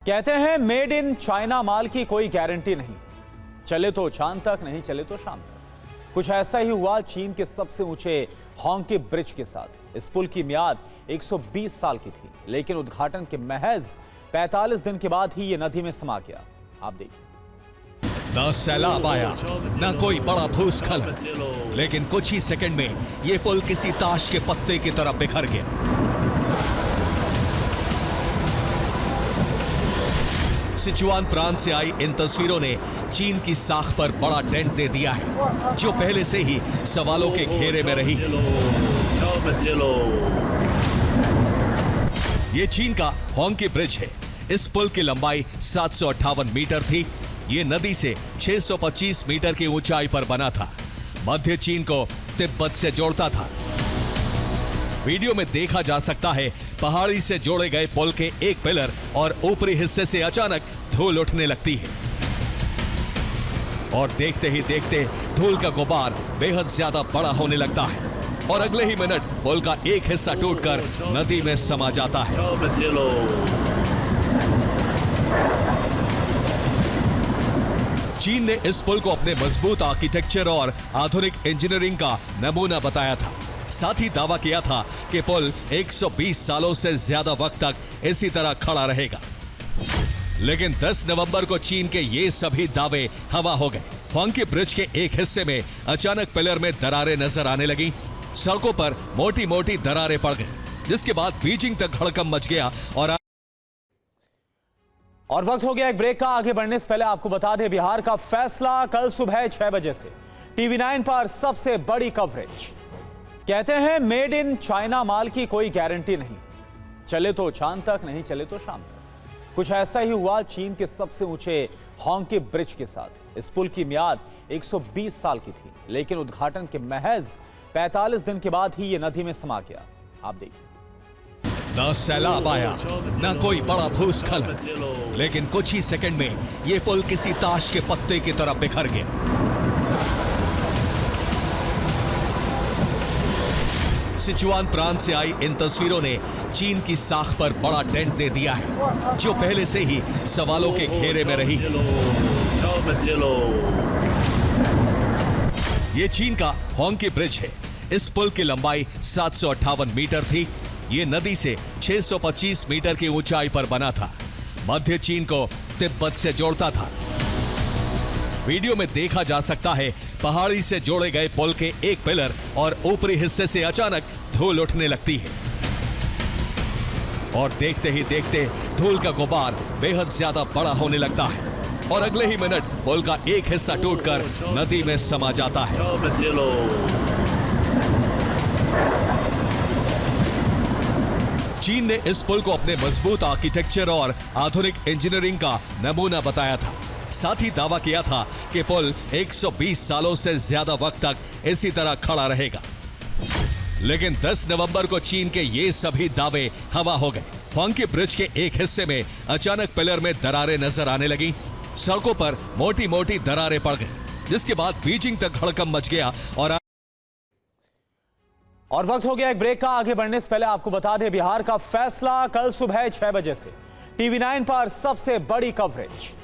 कहते हैं made in China माल की कोई गारंटी नहीं, चले तो चांद तक, नहीं चले तो शाम तक। कुछ ऐसा ही हुआ चीन के सबसे ऊंचे होंगकी ब्रिज के साथ। इस पुल की मियाद 120 साल की थी, लेकिन उद्घाटन के महज 45 दिन के बाद ही यह नदी में समा गया। आप देखिए, न सैलाब आया न कोई बड़ा भूस्खलन, लेकिन कुछ ही सेकंड में यह पुल किसी ताश के पत्ते की तरह बिखर गया। सिचुआन प्रांत से आई इन तस्वीरों ने चीन की साख पर बड़ा डेंट दे दिया है, जो पहले से ही सवालों के घेरे में रही। ये चीन का होंगकी ब्रिज है। इस पुल की लंबाई 758 मीटर थी। ये नदी से 625 मीटर की ऊंचाई पर बना था। मध्य चीन को तिब्बत से जोड़ता था। वीडियो में देखा जा सकता है पहाड़ी से जोड़े गए पुल के एक पिलर और ऊपरी हिस्से से अचानक धूल उठने लगती है, और देखते ही देखते धूल का गुबार बेहद ज्यादा बड़ा होने लगता है, और अगले ही मिनट पुल का एक हिस्सा टूटकर नदी में समा जाता है। चीन ने इस पुल को अपने मजबूत आर्किटेक्चर और आधुनिक इंजीनियरिंग का नमूना बताया था। साथ ही दावा किया था कि पुल 120 सालों से ज्यादा वक्त तक इसी तरह खड़ा रहेगा। लेकिन 10 नवंबर को चीन के ये सभी दावे हवा हो गए। होंगकी ब्रिज के एक हिस्से में अचानक पिलर में दरारें नजर आने लगी। सड़कों पर मोटी मोटी दरारें पड़ गई, जिसके बाद बीजिंग तक हड़कंप मच गया। और वक्त हो गया एक ब्रेक का। आगे बढ़ने से पहले आपको बता दें, बिहार का फैसला कल सुबह 6 बजे से टीवी 9 पर सबसे बड़ी कवरेज। कहते हैं मेड इन चाइना माल की कोई गारंटी नहीं, चले तो चांद तक, नहीं चले तो शाम तक। कुछ ऐसा ही हुआ चीन के सबसे ऊंचे होंगकी ब्रिज के साथ। इस पुल की मियाद 120 साल की थी, लेकिन उद्घाटन के महज 45 दिन के बाद ही यह नदी में समा गया। आप देखिए, न सैलाब आया न कोई बड़ा भूस्खलन, लेकिन कुछ ही सेकंड में यह पुल किसी ताश के पत्ते की तरह बिखर गया। सिचुआन प्रांत से आई इन तस्वीरों ने चीन की साख पर बड़ा डेंट दे दिया है, जो पहले से ही सवालों के घेरे में रही। ये चीन का होंगकी ब्रिज है। इस पुल की लंबाई 758 मीटर थी। ये नदी से 625 मीटर की ऊंचाई पर बना था। मध्य चीन को तिब्बत से जोड़ता था। वीडियो में देखा जा सकता है पहाड़ी से जोड़े गए पुल के एक पिलर और ऊपरी हिस्से से अचानक धूल उठने लगती है, और देखते ही देखते धूल का गुबार बेहद ज्यादा बड़ा होने लगता है, और अगले ही मिनट पुल का एक हिस्सा टूटकर नदी में समा जाता है। चीन ने इस पुल को अपने मजबूत आर्किटेक्चर और आधुनिक इंजीनियरिंग का नमूना बताया था। साथ ही दावा किया था कि पुल 120 सालों से ज्यादा वक्त तक इसी तरह खड़ा रहेगा। लेकिन 10 नवंबर को चीन के ये सभी दावे हवा हो गए। होंगकी ब्रिज के एक हिस्से में अचानक पिलर में दरारें नजर आने लगी। सड़कों पर मोटी मोटी दरारें पड़ गई, जिसके बाद बीजिंग तक हड़कंप मच गया। और वक्त हो गया एक ब्रेक का। आगे बढ़ने से पहले आपको बता दें, बिहार का फैसला कल सुबह 6 बजे से टीवी 9 पर सबसे बड़ी कवरेज।